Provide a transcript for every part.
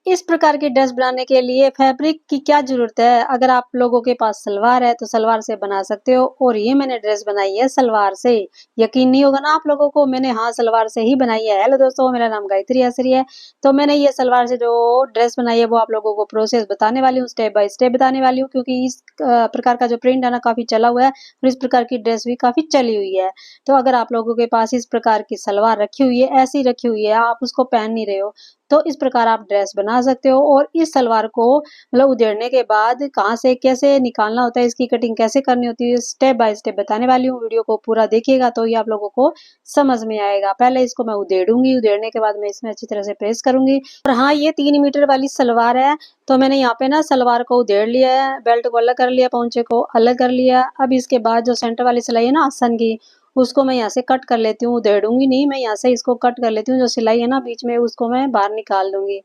इस प्रकार की ड्रेस बनाने के लिए फैब्रिक की क्या ज़रूरत है? अगर आप लोगों के पास सलवार है तो सलवार से बना सकते हो और ये मैंने ड्रेस बनाई है सलवार से। यकीन नहीं होगा ना आप लोगों को, मैंने हाँ सलवार से ही बनाई है। हेलो दोस्तों, मेरा नाम गायत्री आसरी है। तो मैंने ये सलवार से जो ड्रेस बनाई है वो आप लोगों को प्रोसेस बताने वाली हूँ, स्टेप बाय स्टेप बताने वाली हूँ, क्योंकि इस प्रकार का जो प्रिंट है ना काफ़ी चला हुआ है और इस प्रकार की ड्रेस भी काफ़ी चली हुई है। तो अगर आप लोगों के पास इस प्रकार की सलवार रखी हुई है, ऐसी रखी हुई है, आप उसको पहन नहीं रहे हो, तो इस प्रकार आप ड्रेस बना सकते हो। और इस सलवार को मतलब उधेड़ने के बाद कहाँ से कैसे निकालना होता है, इसकी कटिंग कैसे करनी होती है, स्टेप बाय स्टेप बताने वाली हूँ। वीडियो को पूरा देखिएगा तो ये आप लोगों को समझ में आएगा। पहले इसको मैं उधेड़ूंगी, उधेड़ने के बाद मैं इसमें अच्छी तरह से प्रेस करूंगी। और हाँ, ये 3 मीटर वाली सलवार है, तो मैंने यहाँ पे ना सलवार को उधेड़ लिया है, बेल्ट को अलग कर लिया, पहुंचे को अलग कर लिया। अब इसके बाद जो सेंटर वाली सिलाई है ना आसन की, उसको मैं यहाँ से कट कर लेती हूँ, उधेड़ूंगी नहीं, मैं यहाँ से इसको कट कर लेती हूँ। जो सिलाई है ना बीच में, उसको मैं बाहर निकाल दूंगी।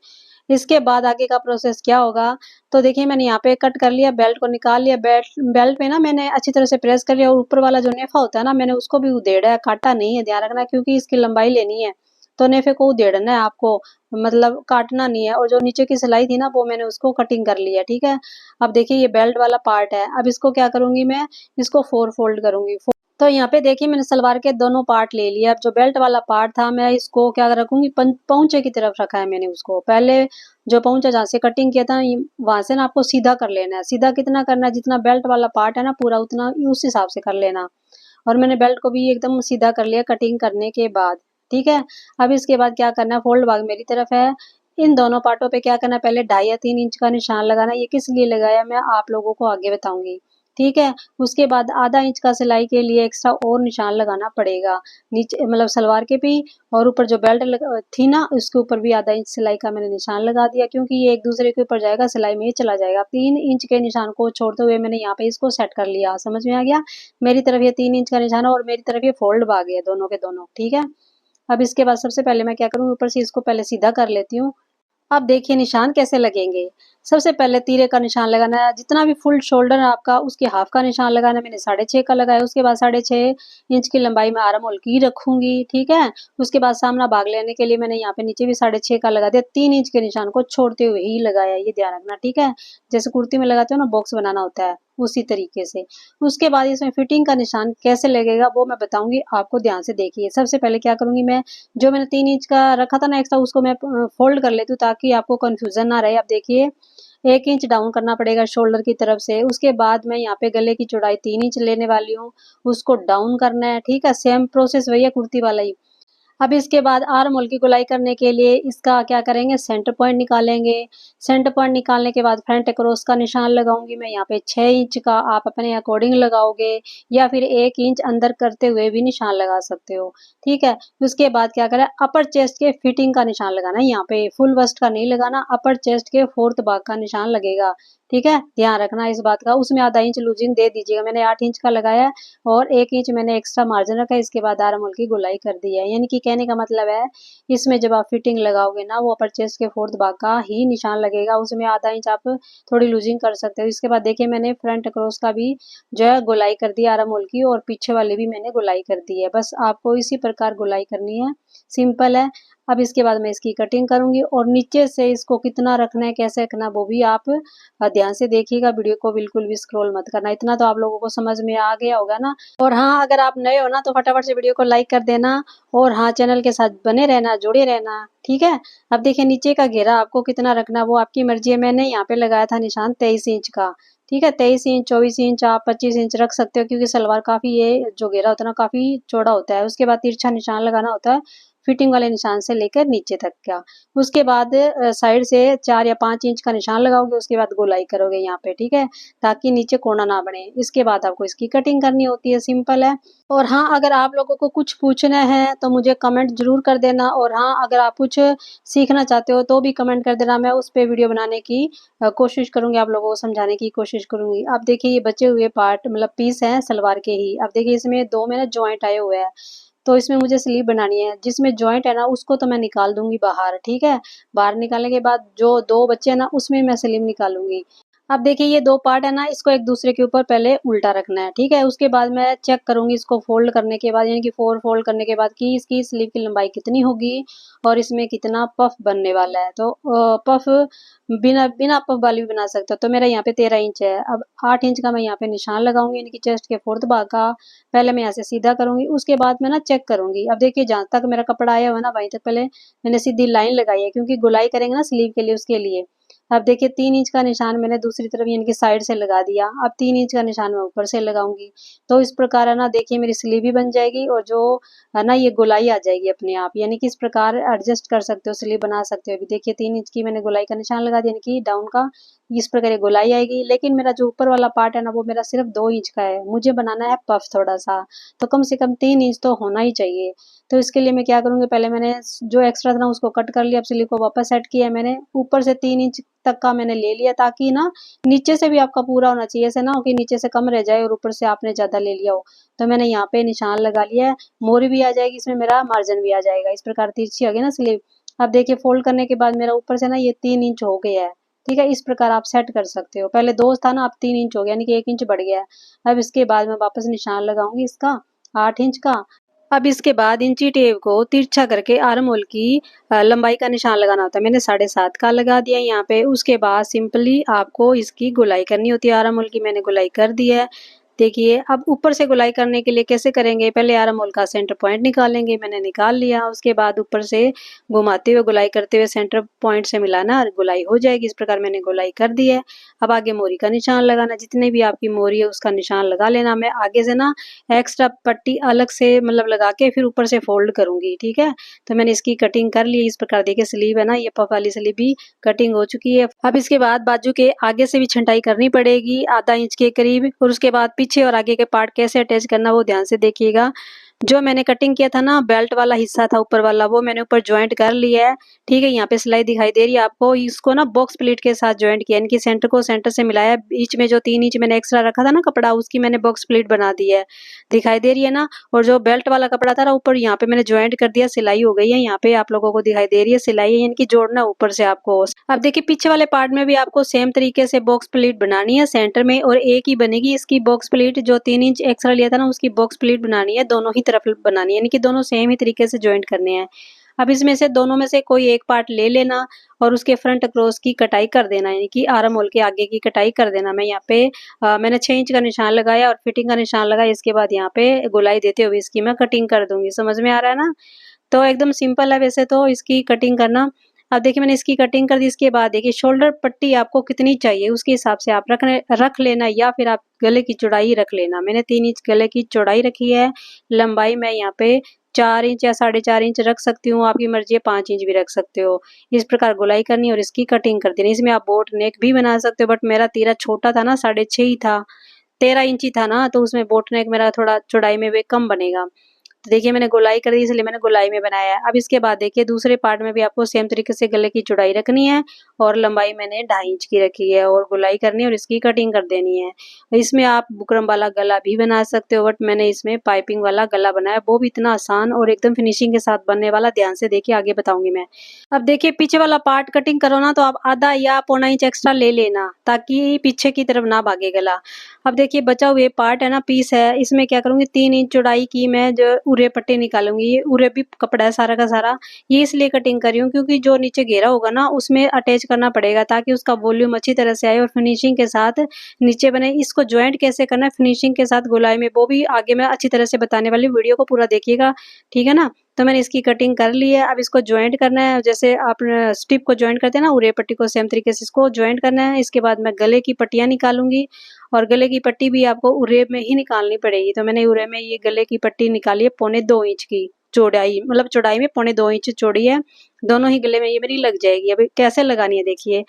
इसके बाद आगे का प्रोसेस क्या होगा, तो देखिए मैंने यहाँ पे कट कर लिया, बेल्ट को निकाल लिया। बेल्ट बेल्ट पे ना मैंने अच्छी तरह से प्रेस कर लिया और ऊपर वाला जो नेफा होता है ना, मैंने उसको भी उधेड़ा है, काटा नहीं है, ध्यान रखना, क्योंकि इसकी लंबाई लेनी है तो नेफे को उधेड़ना है आपको, मतलब काटना नहीं है। और जो नीचे की सिलाई थी ना वो मैंने उसको कटिंग कर लिया, ठीक है। अब देखिए ये बेल्ट वाला पार्ट है, अब इसको क्या करूंगी मैं, इसको 4 फोल्ड करूंगी। तो यहाँ पे देखिए मैंने सलवार के दोनों पार्ट ले लिए। अब जो बेल्ट वाला पार्ट था मैं इसको क्या रखूंगी, पहुंचे की तरफ रखा है मैंने उसको। पहले जो पहुंचा जहाँ से कटिंग किया था वहां से ना आपको सीधा कर लेना है। सीधा कितना करना है, जितना बेल्ट वाला पार्ट है ना पूरा उतना उस हिसाब से कर लेना। और मैंने बेल्ट को भी एकदम सीधा कर लिया कटिंग करने के बाद, ठीक है। अब इसके बाद क्या करना है, फोल्ड भाग मेरी तरफ है। इन दोनों पार्टों पे क्या करना है, पहले 2.5 या 3 इंच का निशान लगाना है। ये किस लिए लगाया मैं आप लोगों को आगे बताऊंगी, ठीक है। उसके बाद आधा इंच का सिलाई के लिए एक्स्ट्रा और निशान लगाना पड़ेगा, नीचे मतलब सलवार के भी, और ऊपर जो बेल्ट थी ना उसके ऊपर भी आधा इंच सिलाई का मैंने निशान लगा दिया, क्योंकि ये एक दूसरे के ऊपर जाएगा, सिलाई में ये चला जाएगा। 3 इंच के निशान को छोड़ते हुए मैंने यहाँ पे इसको सेट कर लिया, समझ में आ गया। मेरी तरफ ये 3 इंच का निशान है और मेरी तरफ ये फोल्ड भाग है दोनों के दोनों, ठीक है। अब इसके बाद सबसे पहले मैं क्या करूँगी, ऊपर से इसको पहले सीधा कर लेती हूँ। अब देखिए निशान कैसे लगेंगे। सबसे पहले तीरे का निशान लगाना है, जितना भी फुल शोल्डर है आपका उसके हाफ का निशान लगाना है। मैंने 6.5 का लगाया। उसके बाद 6.5 इंच की लंबाई में आर्म होल की रखूंगी, ठीक है। उसके बाद सामना भाग लेने के लिए मैंने यहाँ पे नीचे भी 6.5 का लगा दिया। 3 इंच के निशान को छोड़ते हुए ही लगाया, ये ध्यान रखना, ठीक है। जैसे कुर्ती में लगाते हो ना, बॉक्स बनाना होता है उसी तरीके से। उसके बाद इसमें फिटिंग का निशान कैसे लगेगा वो मैं बताऊंगी आपको, ध्यान से देखिए। सबसे पहले क्या करूंगी मैं, जो मैंने 3 इंच का रखा था ना एक्स्ट्रा, उसको मैं फोल्ड कर लेती हूँ ताकि आपको कंफ्यूजन ना रहे। अब देखिए 1 इंच डाउन करना पड़ेगा शोल्डर की तरफ से। उसके बाद मैं यहाँ पे गले की चौड़ाई 3 इंच लेने वाली हूँ, उसको डाउन करना है, ठीक है। सेम प्रोसेस वही है कुर्ती वाला ही। अब इसके बाद आर्म होल की गोलाई करने के लिए इसका क्या करेंगे, सेंटर पॉइंट निकालेंगे। सेंटर पॉइंट निकालने के बाद फ्रंट अक्रॉस का निशान लगाऊंगी मैं यहाँ पे 6 इंच का, आप अपने अकॉर्डिंग लगाओगे या फिर 1 इंच अंदर करते हुए भी निशान लगा सकते हो, ठीक है। उसके बाद क्या करें, अपर चेस्ट के फिटिंग का निशान लगाना है। यहाँ पे फुल वस्ट का नहीं लगाना, अपर चेस्ट के 4th भाग का निशान लगेगा, ठीक है। ध्यान रखना इस बात का। उसमें आधा इंच लूजिंग दे दीजिएगा। मैंने 8 इंच का लगाया और 1 इंच मैंने एक्स्ट्रा मार्जिन रखा है। इसके बाद आर्म होल की गोलाई कर दी है। यानी कि कहने का मतलब है, इसमें जब आप फिटिंग लगाओगे ना, वो अपर चेस्ट के 4th भाग का ही निशान लगेगा। उसमें आधा इंच आप थोड़ी लूजिंग कर सकते हो। इसके बाद देखिए मैंने फ्रंट क्रॉस का भी जो है गोलाई कर दी आर्म होल की, और पीछे वाली भी मैंने गोलाई कर दी है। बस आपको इसी प्रकार गोलाई करनी है, सिंपल है। अब इसके बाद मैं इसकी कटिंग करूंगी और नीचे से इसको कितना रखना है, कैसे रखना है, वो भी आप ध्यान से देखिएगा। वीडियो को बिल्कुल भी स्क्रॉल मत करना। इतना तो आप लोगों को समझ में आ गया होगा ना। और हाँ, अगर आप नए हो ना तो फटाफट से वीडियो को लाइक कर देना, और हाँ चैनल के साथ बने रहना, जुड़े रहना, ठीक है। अब देखिए नीचे का घेरा आपको कितना रखना वो आपकी मर्जी है। मैंने यहाँ पे लगाया था निशान 23 इंच का, ठीक है। 23 इंच, 24 इंच, आप 25 इंच रख सकते हो, क्योंकि सलवार काफी ये जो घेरा होता है ना काफी चौड़ा होता है। उसके बाद तिरछा निशान लगाना होता है फिटिंग वाले निशान से लेकर नीचे तक का। उसके बाद साइड से 4 या 5 इंच का निशान लगाओगे। उसके बाद गोलाई करोगे यहाँ पे, ठीक है, ताकि नीचे कोना ना बने। इसके बाद आपको इसकी कटिंग करनी होती है, सिंपल है। और हाँ, अगर आप लोगों को कुछ पूछना है तो मुझे कमेंट जरूर कर देना। और हाँ, अगर आप कुछ सीखना चाहते हो तो भी कमेंट कर देना, मैं उस पे वीडियो बनाने की कोशिश करूंगी, आप लोगों को समझाने की कोशिश करूंगी। अब देखिए ये बचे हुए पार्ट मतलब पीस हैं सलवार के ही। अब देखिए इसमें 2 में ना जॉइंट आए हुए हैं, तो इसमें मुझे स्लीव बनानी है। जिसमें जॉइंट है ना उसको तो मैं निकाल दूंगी बाहर, ठीक है। बाहर निकालने के बाद जो 2 बच्चे हैं ना उसमें मैं स्लीव निकालूंगी। अब देखिए ये 2 पार्ट है ना, इसको एक दूसरे के ऊपर पहले उल्टा रखना है, ठीक है? उसके बाद मैं चेक करूँगी इसको फ़ोल्ड करने के बाद, यानी कि 4 फ़ोल्ड करने के बाद कि इसकी स्लीव की लंबाई कितनी होगी और इसमें कितना पफ़ बनने वाला है। तो पफ़ बिना बिना पफ़ वाली भी बना सकते हो। तो मेरा यहाँ पे 13 इंच है। अब 8 इंच का मैं यहाँ पे निशान लगाऊँगी, यानी कि चेस्ट के 4th भाग का। पहले मैं यहाँ से सीधा करूँगी, उसके बाद मैं ना चेक करूँगी। अब देखिए जहाँ तक मेरा कपड़ा आया हुआ है ना, वहीं तक पहले मैंने सीधी लाइन लगाई है, क्योंकि गोलाई करेंगे ना स्लीव के लिए, उसके लिए। अब देखिए 3 इंच का निशान मैंने दूसरी तरफ यानी कि साइड से लगा दिया। अब 3 इंच का निशान मैं ऊपर से लगाऊँगी। तो इस प्रकार है ना, देखिए मेरी स्लीव भी बन जाएगी और जो है ना ये गोलाई आ जाएगी अपने आप। यानी कि इस प्रकार एडजस्ट कर सकते हो, स्लीव बना सकते हो। अभी देखिए 3 इंच की मैंने गोलाई का निशान लगा दिया, यानी कि डाउन का। इस प्रकार ये गोलाई आएगी। लेकिन मेरा जो ऊपर वाला पार्ट है ना, वो मेरा सिर्फ 2 इंच का है। मुझे बनाना है पफ थोड़ा-सा, तो कम से कम 3 इंच तो होना ही चाहिए। तो इसके लिए मैं क्या करूँगी, पहले मैंने जो एक्स्ट्रा था ना उसको कट कर लिया। अब स्लीव को वापस सेट किया मैंने। ऊपर से 3 इंच तक का मैंने ले लिया, ताकि ना नीचे से भी आपका पूरा होना चाहिए। ऐसे ना हो कि नीचे से कम रह जाए और ऊपर से आपने ज़्यादा ले लिया हो। तो मैंने यहाँ पे निशान लगा लिया है। मोरी भी आ जाएगी इसमें, मेरा मार्जिन भी आ जाएगा। इस प्रकार तिरछी होगी ना स्लीव। अब देखिए फ़ोल्ड करने के बाद मेरा ऊपर से ना ये 3 इंच हो गया है। ठीक है? इस प्रकार आप सेट कर सकते हो। पहले 2 था ना, अब 3 इंच हो गया, यानी कि 1 इंच बढ़ गया है। अब इसके बाद मैं वापस निशान लगाऊँगी इसका 8 इंच का। अब इसके बाद इंची टेप को तिरछा करके आर्म होल की लंबाई का निशान लगाना होता है। मैंने 7.5 का लगा दिया यहाँ पे। उसके बाद सिंपली आपको इसकी गोलाई करनी होती है। आर्म होल की मैंने गोलाई कर दी है। देखिए अब ऊपर से गोलाई करने के लिए कैसे करेंगे, पहले आर्म होल का सेंटर पॉइंट निकालेंगे। मैंने निकाल लिया। उसके बाद ऊपर से घुमाते हुए गोलाई करते हुए सेंटर पॉइंट से मिलाना और गोलाई हो जाएगी। इस प्रकार मैंने गोलाई कर दी है। अब आगे मोरी का निशान लगाना, जितनी भी आपकी मोरी है उसका निशान लगा लेना। मैं आगे से ना एक्स्ट्रा पट्टी अलग से मतलब लगा के फिर ऊपर से फोल्ड करूंगी, ठीक है? तो मैंने इसकी कटिंग कर ली। इस प्रकार देखिए स्लीव है ना, ये पफ वाली स्लीव भी कटिंग हो चुकी है। अब इसके बाद बाजू के आगे से भी छंटाई करनी पड़ेगी आधा इंच के करीब, और उसके बाद पीछे और आगे के पार्ट कैसे अटैच करना वो ध्यान से देखिएगा। जो मैंने कटिंग किया था ना, बेल्ट वाला हिस्सा था ऊपर वाला, वो मैंने ऊपर ज्वाइंट कर लिया है। ठीक है, यहाँ पे सिलाई दिखाई दे रही है आपको। इसको ना बॉक्स प्लीट के साथ ज्वाइंट किया, यानी कि सेंटर को सेंटर से मिलाया। बीच में जो 3 इंच मैंने एक्स्ट्रा रखा था ना कपड़ा, उसकी मैंने बॉक्स प्लीट बना दी है, दिखाई दे रही है ना। और जो बेल्ट वाला कपड़ा था ना ऊपर, यहाँ पे मैंने ज्वाइंट कर दिया, सिलाई हो गई है। यहाँ पे आप लोगों को दिखाई दे रही है सिलाई है, यानी कि जोड़ना ऊपर से आपको। अब देखिए पीछे वाले पार्ट में भी आपको सेम तरीके से बॉक्स प्लीट बनानी है सेंटर में, और एक ही बनेगी इसकी बॉक्स प्लीट। जो 3 इंच एक्स्ट्रा लिया था ना, उसकी बॉक्स प्लीट बनानी है, दोनों ही तरफ बनानी है, यानी कि दोनों सेम ही तरीके से ज्वाइंट करने हैं। अब इसमें से दोनों में से कोई एक पार्ट ले लेना और उसके फ्रंट क्रॉस की कटाई कर देना, यानी कि आर्म होल के आगे की कटाई कर देना। मैं यहाँ पे मैंने 6 इंच का निशान लगाया और फिटिंग का निशान लगाया। इसके बाद यहाँ पे गोलाई देते हुए इसकी मैं कटिंग कर दूंगी। समझ में आ रहा है ना? तो एकदम सिंपल है वैसे तो इसकी कटिंग करना। अब देखिए मैंने इसकी कटिंग कर दी। इसके बाद देखिए शोल्डर पट्टी आपको कितनी चाहिए उसके हिसाब से आप रख लेना, या फिर आप गले की चौड़ाई रख लेना। मैंने 3 इंच गले की चौड़ाई रखी है। लंबाई मैं यहाँ पे 4 इंच या 4.5 इंच रख सकती हूँ, आपकी मर्जी है 5 इंच भी रख सकते हो। इस प्रकार गोलाई करनी और इसकी कटिंग कर देनी। इसमें आप बोट नेक भी बना सकते हो, बट मेरा तीरा छोटा था ना, 6.5 ही था, 13 इंच ही था ना, तो उसमें बोट नेक मेरा थोड़ा चौड़ाई में वे कम बनेगा। तो देखिए मैंने गोलाई कर दी, इसलिए मैंने गोलाई में बनाया है। अब इसके बाद देखिए दूसरे पार्ट में भी आपको सेम तरीके से गले की चौड़ाई रखनी है, और लंबाई मैंने 2.5 इंच की रखी है, और गोलाई करनी है और इसकी कटिंग कर देनी है। इसमें आप बुकरम वाला गला भी बना सकते हो, बट मैंने इसमें पाइपिंग वाला गला बनाया, वो भी इतना आसान और एकदम फिनिशिंग के साथ बनने वाला। ध्यान से देखिए, आगे बताऊंगी मैं। अब देखिए पीछे वाला पार्ट कटिंग करो ना, तो आप आधा या पौना इंच एक्स्ट्रा ले लेना, ताकि पीछे की तरफ ना भागे गला। अब देखिए बचा हुए पार्ट है ना, पीस है, इसमें क्या करूंगी, 3 इंच चौड़ाई की मैं जो उरे पट्टी निकालूंगी। ये उरे भी कपड़ा है सारा का सारा, ये इसलिए कटिंग कर रही हूँ क्योंकि जो नीचे घेरा होगा ना उसमें अटैच करना पड़ेगा, ताकि उसका वॉल्यूम अच्छी तरह से आए और फिनिशिंग के साथ नीचे बने। इसको ज्वाइंट कैसे करना है फिनिशिंग के साथ गोलाई में, वो भी आगे मैं अच्छी तरह से बताने वाली, वीडियो को पूरा देखिएगा, ठीक है ना? तो मैंने इसकी कटिंग कर ली है। अब इसको ज्वाइंट करना है, जैसे आप स्टिप को ज्वाइंट करते हैं ना, उरे पट्टी को सेम तरीके से इसको ज्वाइंट करना है। इसके बाद मैं गले की पट्टियां निकालूंगी, और गले की पट्टी भी आपको उरे में ही निकालनी पड़ेगी। तो मैंने उरे में ये गले की पट्टी निकाली है 2.25 इंच की चौड़ाई, मतलब चौड़ाई में 2.25 इंच चौड़ी है। दोनों ही गले में ये मेरी लग जाएगी। अभी कैसे लगानी है देखिए।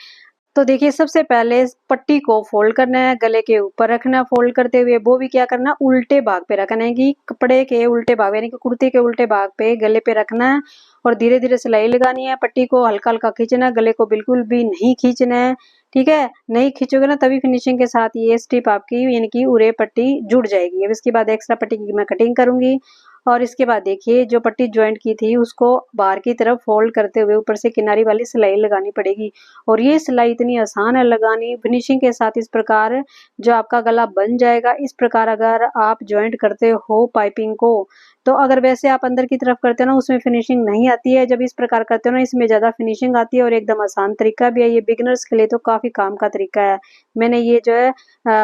तो देखिए सबसे पहले इस पट्टी को फोल्ड करना है, गले के ऊपर रखना है। फोल्ड करते हुए वो भी क्या करना, उल्टे भाग पे रखना है, कि कपड़े के उल्टे भाग यानी कि कुर्ती के उल्टे भाग पे गले पे रखना है, और धीरे धीरे सिलाई लगानी है। पट्टी को हल्का हल्का खींचना है, गले को बिल्कुल भी नहीं खींचना है, ठीक है? नहीं खींचोगे ना तभी फिनिशिंग के साथ ये स्टिप आपकी यानी कि उरे पट्टी जुड़ जाएगी। अब इसके बाद एक्स्ट्रा पट्टी की मैं कटिंग करूंगी, और इसके बाद देखिए जो पट्टी ज्वाइंट की थी उसको बाहर की तरफ फोल्ड करते हुए ऊपर से किनारी वाली सिलाई लगानी पड़ेगी। और ये सिलाई इतनी आसान है लगानी, फिनिशिंग के साथ इस प्रकार जो आपका गला बन जाएगा। इस प्रकार अगर आप ज्वाइंट करते हो पाइपिंग को, तो अगर वैसे आप अंदर की तरफ करते हो ना उसमें फिनिशिंग नहीं आती है, जब इस प्रकार करते हो ना इसमें ज़्यादा फिनिशिंग आती है और एकदम आसान तरीका भी है। ये बिगिनर्स के लिए तो काफ़ी काम का तरीका है। मैंने ये जो है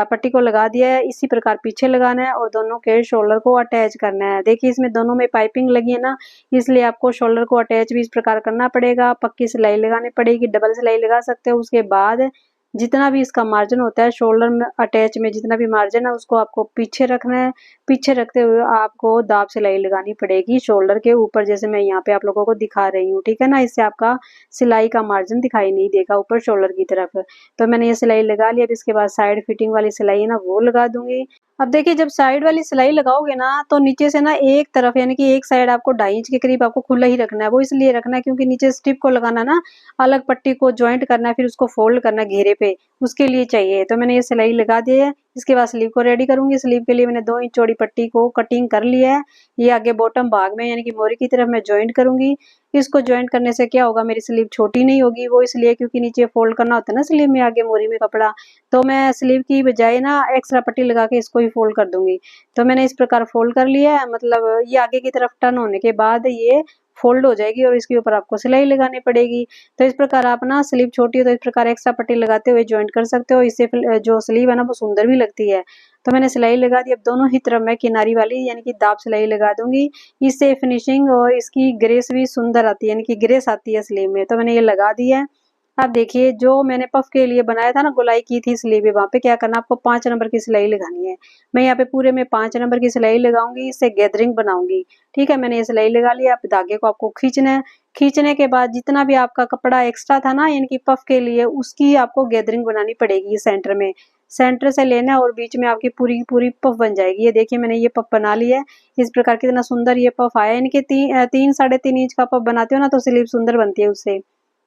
पट्टी को लगा दिया है, इसी प्रकार पीछे लगाना है और दोनों के शोल्डर को अटैच करना है। देखिए इसमें दोनों में पाइपिंग लगी है ना, इसलिए आपको शोल्डर को अटैच भी इस प्रकार करना पड़ेगा। पक्की सिलाई लगानी पड़ेगी, डबल सिलाई लगा सकते हो। उसके बाद जितना भी इसका मार्जिन होता है शोल्डर में अटैच में जितना भी मार्जिन है उसको आपको पीछे रखना है। पीछे रखते हुए आपको दाब सिलाई लगानी पड़ेगी शोल्डर के ऊपर, जैसे मैं यहाँ पे आप लोगों को दिखा रही हूँ, ठीक है ना। इससे आपका सिलाई का मार्जिन दिखाई नहीं देगा ऊपर शोल्डर की तरफ। तो मैंने ये सिलाई लगा ली। अब इसके बाद साइड फिटिंग वाली सिलाई है ना वो लगा दूंगी। अब देखिए जब साइड वाली सिलाई लगाओगे ना तो नीचे से ना एक तरफ यानी कि एक साइड आपको 2.5 इंच के करीब आपको खुला ही रखना है। वो इसलिए रखना है क्योंकि नीचे स्ट्रिप को लगाना ना, अलग पट्टी को ज्वाइंट करना है, फिर उसको फोल्ड करना है घेरे पे, उसके लिए चाहिए। तो मैंने ये सिलाई लगा दी है। इसके बाद स्लीव को रेडी करूंगी। स्लीव के लिए मैंने 2 इंच चौड़ी पट्टी को कटिंग कर लिया है। ये आगे बॉटम भाग में यानी कि मोरी की तरफ मैं ज्वाइंट करूंगी। इसको ज्वाइंट करने से क्या होगा, मेरी स्लीव छोटी नहीं होगी। वो इसलिए क्योंकि नीचे फोल्ड करना होता है ना स्लीव में आगे मोरी में कपड़ा, तो मैं स्लीव की बजाय ना एक्स्ट्रा पट्टी लगा के इसको ही फोल्ड कर दूंगी। तो मैंने इस प्रकार फोल्ड कर लिया है, मतलब ये आगे की तरफ टर्न होने के बाद ये फोल्ड हो जाएगी और इसके ऊपर आपको सिलाई लगानी पड़ेगी। तो इस प्रकार आप ना स्लीव छोटी हो तो इस प्रकार एक्स्ट्रा पट्टी लगाते हुए ज्वाइंट कर सकते हो। इससे जो स्लीव है ना वो सुंदर भी लगती है। तो मैंने सिलाई लगा दी। अब दोनों ही तरफ मैं किनारी वाली यानी कि दाब सिलाई लगा दूंगी। इससे फिनिशिंग और इसकी ग्रेस भी सुंदर आती है, यानी कि ग्रेस आती है स्लीव में। तो मैंने ये लगा दी है। अब देखिए जो मैंने पफ के लिए बनाया था ना, गोलाई की थी स्लीव में, वहां पे क्या करना आपको 5 नंबर की सिलाई लगानी है। मैं यहाँ पे पूरे में 5 नंबर की सिलाई लगाऊंगी, इससे गैदरिंग बनाऊंगी। ठीक है, मैंने ये सिलाई लगा लिया। अब धागे को आपको खींचना है। खींचने के बाद जितना भी आपका कपड़ा एक्स्ट्रा था ना यानी कि पफ के लिए, उसकी आपको गैदरिंग बनानी पड़ेगी। सेंटर में, सेंटर से लेना और बीच में आपकी पूरी की पूरी पफ बन जाएगी। ये देखिए मैंने ये पफ बना ली है। इस प्रकार कितना सुंदर ये पफ आया। इनके 3 साढ़े 3 इंच का पफ बनाते हो ना तो स्लीव सुंदर बनती है उससे।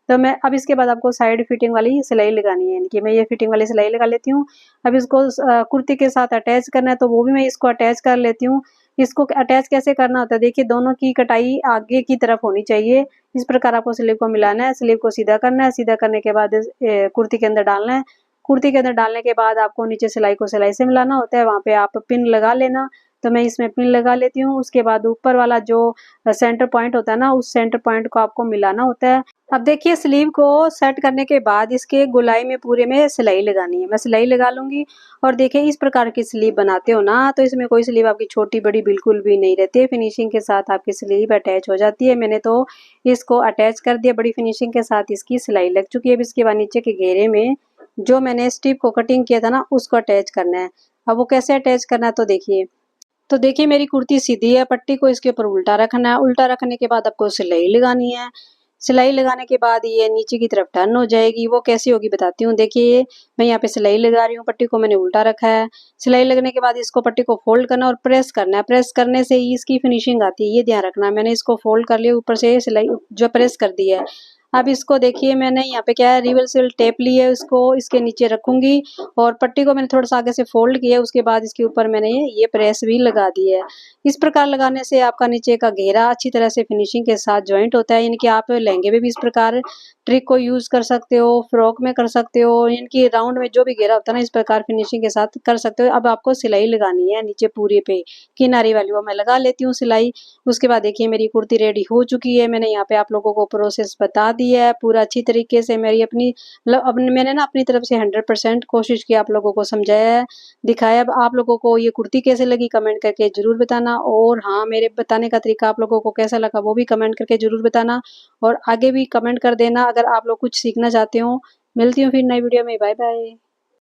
तो मैं अब इसके बाद आपको साइड फिटिंग वाली सिलाई लगानी है, यानी कि मैं ये फिटिंग वाली सिलाई लगा लेती हूँ। अब इसको कुर्ती के साथ अटैच करना है तो वो भी मैं इसको अटैच कर लेती हूँ। इसको अटैच कैसे करना होता है, देखिए दोनों की कटाई आगे की तरफ होनी चाहिए। इस प्रकार आपको स्लीव को मिलाना है, स्लीव को सीधा करना है। सीधा करने के बाद कुर्ती के अंदर डालना है। कुर्ती के अंदर डालने के बाद आपको नीचे सिलाई को सिलाई से मिलाना होता है, वहाँ पे आप पिन लगा लेना। तो मैं इसमें पिन लगा लेती हूँ। उसके बाद ऊपर वाला जो सेंटर पॉइंट होता है ना, उस सेंटर पॉइंट को आपको मिलाना होता है। अब देखिए स्लीव को सेट करने के बाद इसके गोलाई में पूरे में सिलाई लगानी है। मैं सिलाई लगा लूंगी। और देखिए इस प्रकार की स्लीव बनाते हो ना तो इसमें कोई स्लीव आपकी छोटी बड़ी बिल्कुल भी नहीं रहती है। फिनिशिंग के साथ आपकी स्लीव अटैच हो जाती है। मैंने तो इसको अटैच कर दिया, बड़ी फिनिशिंग के साथ इसकी सिलाई लग चुकी है। अब इसके बाद नीचे के घेरे में जो मैंने स्ट्रिप को कटिंग किया था ना उसको अटैच करना है। अब वो कैसे अटैच करना है तो देखिए मेरी कुर्ती सीधी है, पट्टी को इसके ऊपर उल्टा रखना है। उल्टा रखने के बाद आपको सिलाई लगानी है। सिलाई लगाने के बाद ये नीचे की तरफ टर्न हो जाएगी। वो कैसी होगी बताती हूँ। देखिए मैं यहाँ पे सिलाई लगा रही हूँ, पट्टी को मैंने उल्टा रखा है। सिलाई लगने के बाद इसको पट्टी को फोल्ड करना और प्रेस करना है। प्रेस करने से ही इसकी फिनिशिंग आती है, ये ध्यान रखना। मैंने इसको फोल्ड कर लिया, ऊपर से सिलाई जो प्रेस कर दी है। अब इसको देखिए मैंने यहाँ पे क्या है, रिवर्सल टेप ली है, उसको इसके नीचे रखूंगी और पट्टी को मैंने थोड़ा सा आगे से फोल्ड किया। उसके बाद इसके ऊपर मैंने ये प्रेस भी लगा दी है। इस प्रकार लगाने से आपका नीचे का घेरा अच्छी तरह से फिनिशिंग के साथ ज्वाइंट होता है। यानी कि आप लहंगे में भी इस प्रकार ट्रिक को यूज कर सकते हो, फ्रॉक में कर सकते हो, यानी कि राउंड में जो भी घेरा होता है ना इस प्रकार फिनिशिंग के साथ कर सकते हो। अब आपको सिलाई लगानी है नीचे पूरे पे, किनारी वाली, वो मैं लगा लेती हूँ सिलाई। उसके बाद देखिए मेरी कुर्ती रेडी हो चुकी है। मैंने यहाँ पे आप लोगों को प्रोसेस बता दिया है पूरा अच्छी तरीके से। मेरी अपनी मैंने ना अपनी तरफ से 100% कोशिश की, आप लोगों को समझाया है, दिखाया। अब आप लोगों को ये कुर्ती कैसे लगी कमेंट करके जरूर बताना। और हाँ, मेरे बताने का तरीका आप लोगों को कैसा लगा वो भी कमेंट करके जरूर बताना। और आगे भी कमेंट कर देना अगर आप लोग कुछ सीखना चाहते हो। मिलती हूँ फिर नई वीडियो में। Bye bye.